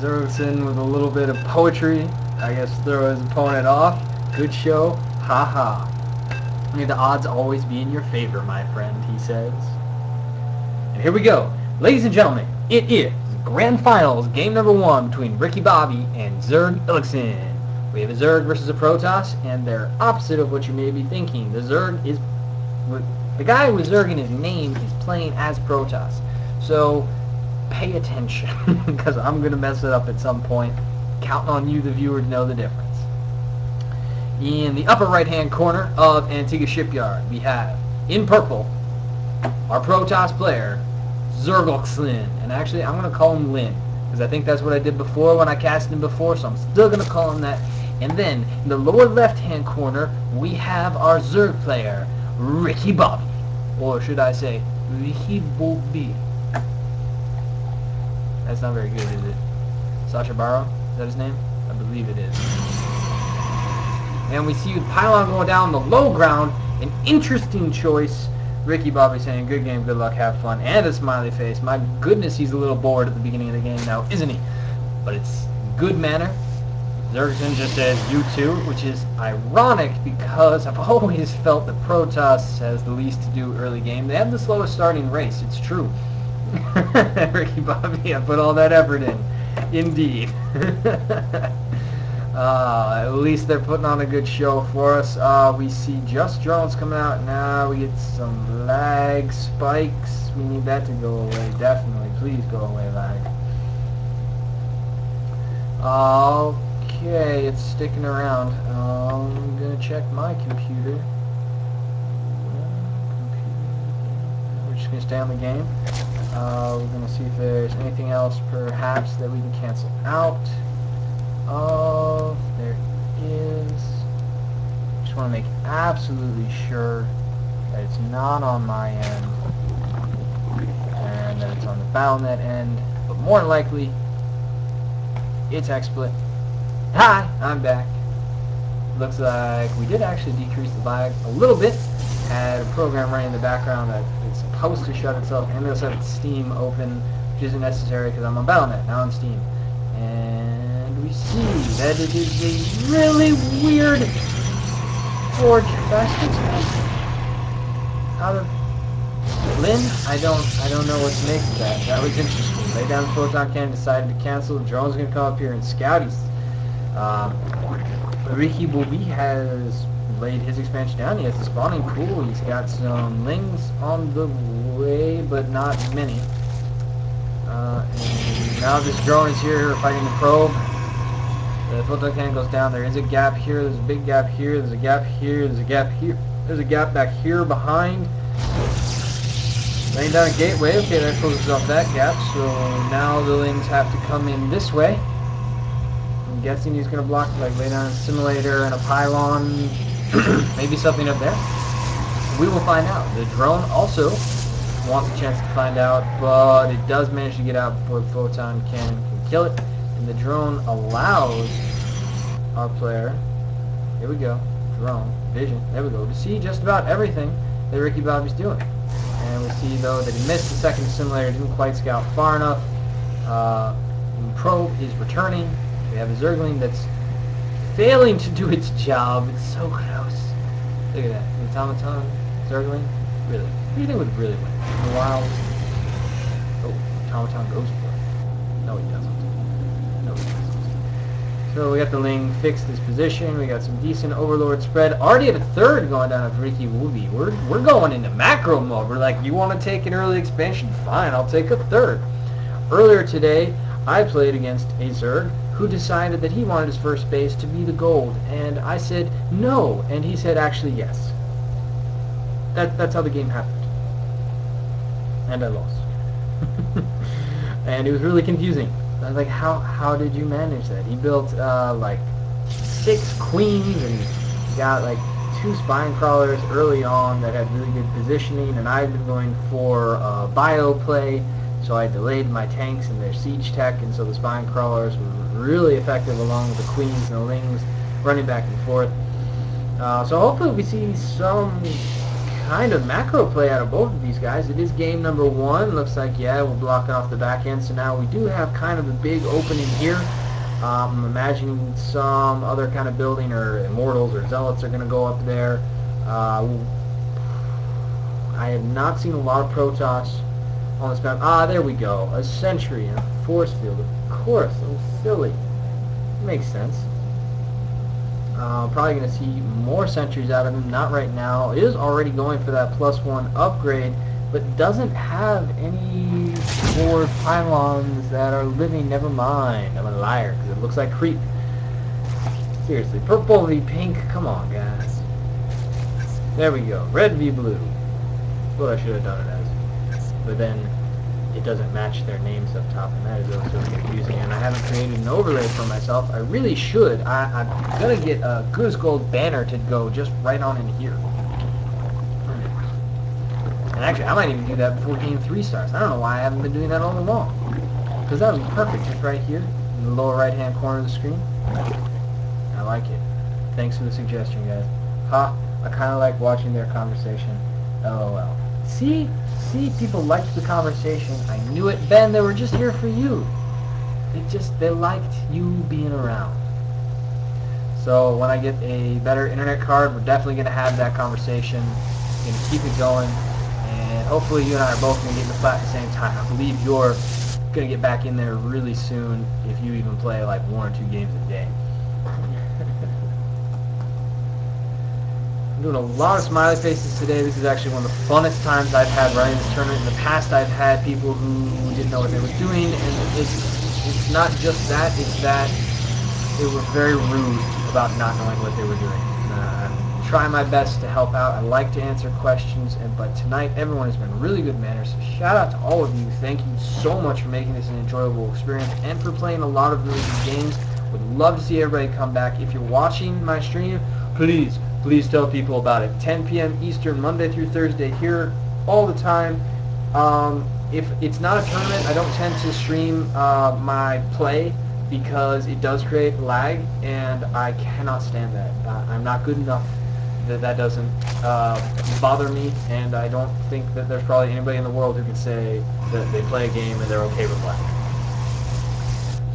Zergson with a little bit of poetry. I guess throw his opponent off. Good show. Ha ha. May the odds always be in your favor, my friend, he says. And here we go. Ladies and gentlemen, it is Grand Finals, game number 1 between Ricky Bobby and Zerg Elixin. We have a Zerg versus a Protoss, and they're opposite of what you may be thinking. The Zerg is... The guy with Zerg in his name is playing as Protoss. So, pay attention, because I'm going to mess it up at some point. Counting on you, the viewer, to know the difference. In the upper right-hand corner of Antigua Shipyard, we have, in purple, our Protoss player, Zerg. And actually, I'm going to call him Lin, because I think that's what I did before when I cast him before, so I'm still going to call him that. And then, in the lower left-hand corner, we have our Zerg player, Ricky Bobby. Or should I say, Ricky Bobby. That's not very good, is it? Sacha Barrow? Is that his name? I believe it is. And we see the pylon going down the low ground. An interesting choice. Ricky Bobby saying, good game, good luck, have fun. And a smiley face. My goodness, he's a little bored at the beginning of the game now, isn't he? But it's good manner. Zergson just says you too, which is ironic because I've always felt that Protoss has the least to do early game. They have the slowest starting race, it's true. Ricky Bobby, I put all that effort in. Indeed. At least they're putting on a good show for us. We see just drones coming out now. We get some lag spikes. We need that to go away. Definitely. Please go away, lag. Okay, it's sticking around. I'm going to check my computer. We're just going to stay on the game. We're going to see if there's anything else perhaps that we can cancel out. There is. Just want to make absolutely sure that it's not on my end and that it's on the BattleNet end, but more than likely it's XSplit. Hi, I'm back. Looks like we did actually decrease the lag a little bit. Had a program running in the background that is supposed to shut itself, and we also have Steam open, which isn't necessary because I'm on BattleNet, not on Steam. And we see that it is a really weird Forge Fest expansion out of Lin. I don't know what to make of that. That was interesting. Lay down the photon cannon, decided to cancel. The drone's gonna come up here and scout. Ricky Bobby has laid his expansion down. He has the spawning pool. He's got some lings on the way, but not many. And now this drone is here fighting the probe. The photon cannon goes down. There is a gap here. There's a big gap here. There's a gap here. There's a gap here. There's a gap back here behind. Laying down a gateway. Okay, that closes off that gap. So now the lings have to come in this way. I'm guessing he's going to block, like, lay down a simulator and a pylon. Maybe something up there. We will find out. The drone also wants a chance to find out, but it does manage to get out before the photon cannon can kill it. And the drone allows our player, here we go, drone, vision, there we go, to see just about everything that Ricky Bobby's doing. And we see, though, that he missed the second simulator, didn't quite scout far enough. The probe is returning. We have a Zergling that's failing to do its job. It's so close. Look at that. The automaton, Zergling, really. Who do you think would really win? In the wild? Oh, automaton goes for it. No, he doesn't. No, he doesn't. So we got the Ling fixed his position. We got some decent Overlord spread. Already at a third going down with Ricky Bobby. We're going into macro mode. We're like, you want to take an early expansion? Fine, I'll take a third. Earlier today, I played against a Zerg who decided that he wanted his first base to be the gold, and I said no, and he said actually yes. That's how the game happened, and I lost. And it was really confusing. I was like, how did you manage that? He built like 6 queens and got like 2 spine crawlers early on that had really good positioning, and I've been going for bio play. So I delayed my tanks and their siege tech, and so the spine crawlers were really effective along with the queens and the lings running back and forth. So hopefully we see some kind of macro play out of both of these guys. It is game number 1. Looks like, yeah, we're blocking off the back end. So now we do have kind of a big opening here. I'm imagining some other kind of building, or Immortals or Zealots are going to go up there. I have not seen a lot of Protoss on this map. Ah, there we go. A Sentry and a Force Field. Of course, so silly. Makes sense. Probably going to see more Sentries out of him. Not right now. It is already going for that +1 upgrade, but doesn't have any forward pylons that are living. Never mind. I'm a liar, because it looks like creep. Seriously. Purple v pink. Come on, guys. There we go. Red v blue. That's what I should have done it as. But then it doesn't match their names up top, and that is also confusing. And I haven't created an overlay for myself. I really should. I'm going to get a Goose Gold banner to go just right on in here. And actually, I might even do that before game 3 starts. I don't know why I haven't been doing that all along. Because that would be perfect, just right here, in the lower right-hand corner of the screen. I like it. Thanks for the suggestion, guys. Ha! I kind of like watching their conversation. LOL. See, people liked the conversation. I knew it. Ben, they were just here for you. They liked you being around. So when I get a better internet card, we're definitely going to have that conversation. Going to keep it going. And hopefully you and I are both going to get in the flat at the same time. I believe you're going to get back in there really soon if you even play like 1 or 2 games a day. Doing a lot of smiley faces today. This is actually one of the funnest times I've had running this tournament. In the past, I've had people who didn't know what they were doing, and it's not just that, it's that they were very rude about not knowing what they were doing. I try my best to help out. I like to answer questions, but tonight everyone has been really good manners. So shout out to all of you. Thank you so much for making this an enjoyable experience and for playing a lot of really good games. Would love to see everybody come back. If you're watching my stream, please tell people about it. 10 p.m. Eastern, Monday through Thursday, here all the time. If it's not a tournament, I don't tend to stream my play because it does create lag, and I cannot stand that. I'm not good enough that doesn't bother me, and I don't think that there's probably anybody in the world who can say that they play a game and they're okay with lag.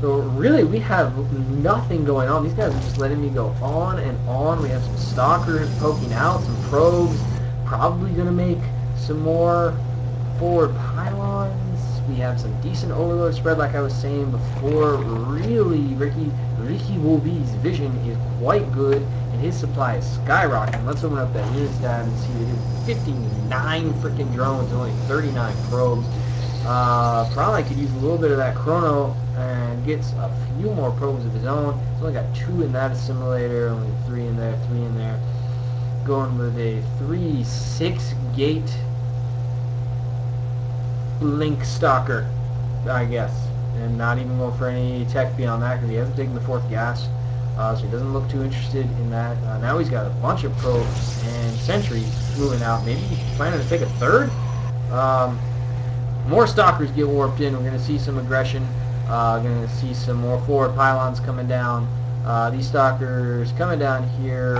So really, we have nothing going on. These guys are just letting me go on and on. We have some stalkers poking out, some probes. Probably going to make some more forward pylons. We have some decent overload spread, like I was saying before. Really, Ricky Wolby's vision is quite good, and his supply is skyrocketing. Let's open up that unit stat and see it is 59 freaking drones, only 39 probes. Probably could use a little bit of that chrono and gets a few more probes of his own. He's only got 2 in that assimilator, only 3 in there, 3 in there. Going with a 3-6 gate link stalker, I guess. And not even going for any tech beyond that because he hasn't taken the 4th gas. So he doesn't look too interested in that. Now he's got a bunch of probes and sentries moving out. Maybe he's planning to take a 3rd? More stalkers get warped in. We're going to see some aggression. Going to see some more forward pylons coming down. These stalkers coming down here,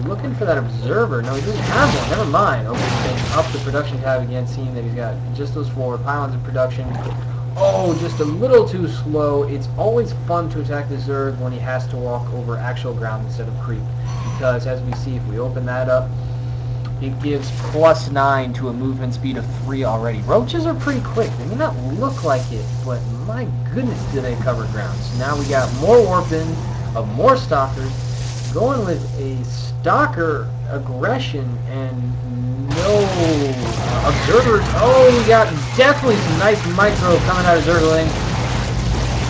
looking for that observer. No, he doesn't have one. Never mind. Opening up the production tab again, seeing that he's got just those forward pylons in production. Oh, just a little too slow. It's always fun to attack the Zerg when he has to walk over actual ground instead of creep. Because, as we see, if we open that up, it gives +9 to a movement speed of 3 already. Roaches are pretty quick. They may not look like it, but my goodness do they cover ground. So now we got more warp in of more stalkers, going with a stalker aggression and no observers. Oh, we got definitely some nice micro coming out of Zergling,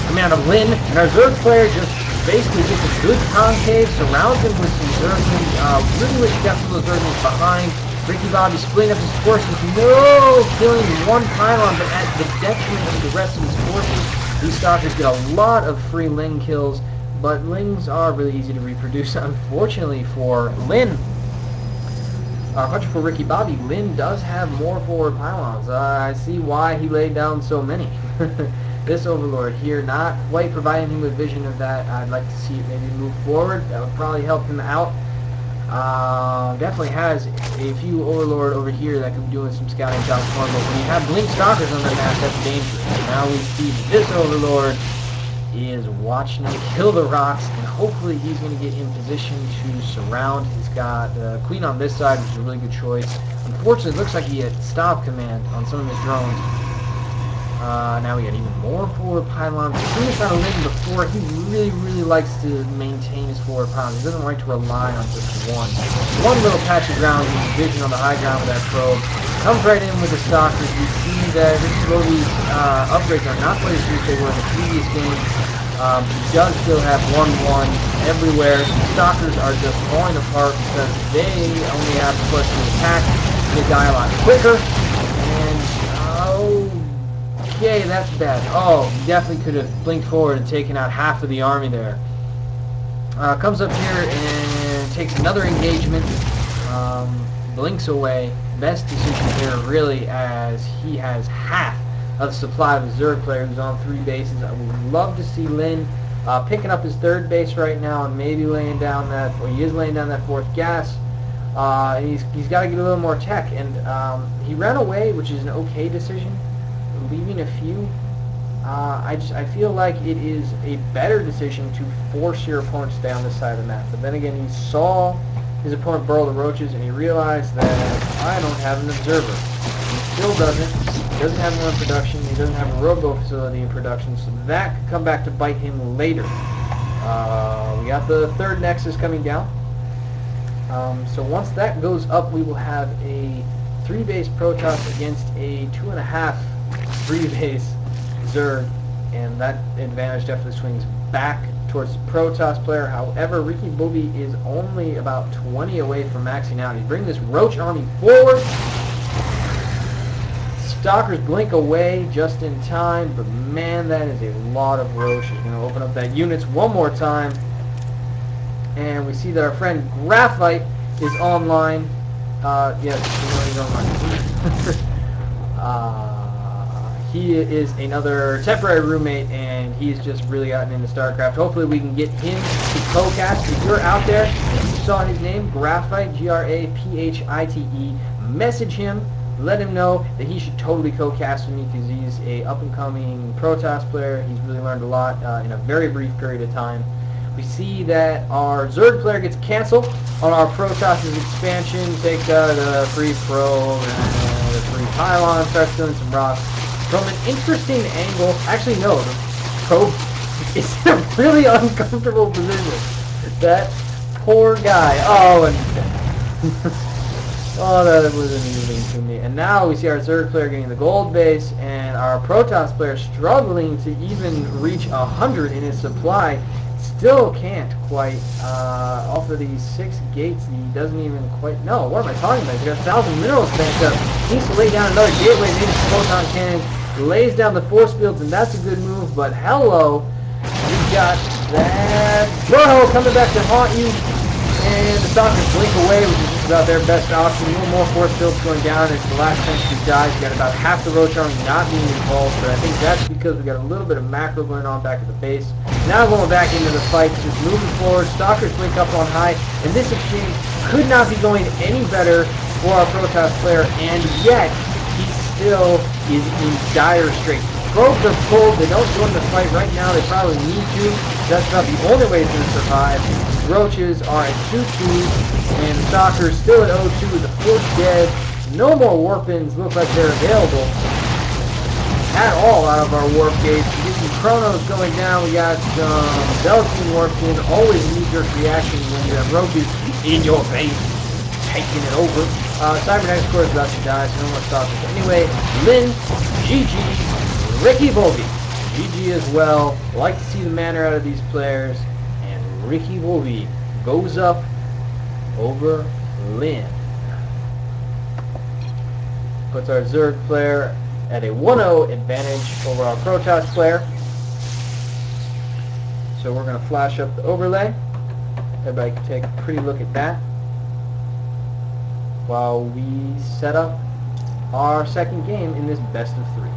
coming out of Lin, and our Zerg player just basically gets a good concave, surrounds him with some Zerglings. Really wish he got some of those Zerglings behind. Ricky Bobby splitting up his forces. No! Killing 1 pylon, but at the detriment of the rest of his forces. These stalkers get a lot of free Ling kills, but Lings are really easy to reproduce. Unfortunately for Lin, for Ricky Bobby, Lin does have more forward pylons. I see why he laid down so many. This Overlord here, not quite providing him with vision of that. I'd like to see it maybe move forward. That would probably help him out. Definitely has a few Overlord over here that could be doing some scouting jobs for him, but when you have Blink Stalkers on the map, that's dangerous. And now we see this Overlord is watching him kill the rocks, and hopefully he's going to get in position to surround. He's got the Queen on this side, which is a really good choice. Unfortunately, it looks like he had stop command on some of his drones. Now we got even more forward pylons. As soon as I Lin before, he really likes to maintain his forward pylons. He doesn't like to rely on just one. One little patch of ground, he's vision on the high ground with that probe. Comes right in with the stalkers. We see that these upgrades are not quite as good as they were in the previous game. He does still have 1-1 everywhere. The stalkers are just falling apart because they only have to push to attack. They die a lot quicker. And okay, that's bad. Oh, he definitely could have blinked forward and taken out half of the army there. Comes up here and takes another engagement. Blinks away. Best decision here, really, as he has half of the supply of the Zerg player who's on 3 bases. I would love to see Lin picking up his 3rd base right now and maybe laying down that, or he is laying down that 4th gas. He's got to get a little more tech, and he ran away, which is an okay decision. Leaving a few, I feel like it is a better decision to force your opponent to stay on this side of the map. But then again, he saw his opponent burrow the roaches, and he realized that I don't have an observer. He still doesn't. He doesn't have one in production. He doesn't have a robo facility in production, so that could come back to bite him later. We got the 3rd Nexus coming down. So once that goes up, we will have a 3-base Protoss against a 2.5 3-base Zerg, and that advantage definitely swings back towards the Protoss player. However, Ricky Bobby is only about 20 away from maxing out. He's bringing this Roach army forward. Stalkers blink away just in time, but man, that is a lot of Roach. He's going to open up that units one more time, and we see that our friend Graphite is online. Yes, he's online. He is another temporary roommate, and he's just really gotten into StarCraft. Hopefully we can get him to co-cast. If you're out there and you saw his name, Graphite, Graphite, message him. Let him know that he should totally co-cast with me because he's a up-and-coming Protoss player. He's really learned a lot in a very brief period of time. We see that our Zerg player gets canceled on our Protoss' expansion. Take the free probe and the free pylon, starts doing some rocks. From an interesting angle, actually no, the probe is in a really uncomfortable position. That poor guy. Oh, and oh, that was amusing to me. And now we see our Zerg player getting the gold base, and our Protoss player struggling to even reach 100 in his supply. Still can't quite. Off of these 6 gates, he doesn't even quite. No, what am I talking about? He's got 1,000 minerals banked up. He needs to lay down another gateway, maybe some photon cannons. Lays down the force fields, and that's a good move. But hello, we got that Burrow coming back to haunt you, and the Stalkers blink away, which is just about their best option. No more force fields going down. It's the last chance to die. You got about half the Roach army not being involved, but I think that's because we got a little bit of macro going on back at the base. Now going back into the fight, just moving forward. Stalkers blink up on high, and this exchange could not be going any better for our Protoss player, and yet he still is in dire straits. Probes are pulled. They don't join the fight right now. They probably need to. That's about the only way he's going to survive. Roaches are at 2-2, and the Stalkers still at 0-2 with the 4th dead. No more warpins look like they're available at all out of our warp gates. We get some chronos going down. We got some Velocine warped in. Always knee-jerk reaction when you have roaches in your face, taking it over. Cybernetic Core is about to die, so no more Stalkers. Anyway, Lin, GG, Ricky Bobby, GG as well. Like to see the manner out of these players, and Ricky Bobby goes up over Lin. Puts our Zerg player at a 1-0 advantage over our Protoss player. So we're going to flash up the overlay. Everybody can take a pretty look at that while we set up our second game in this best of 3.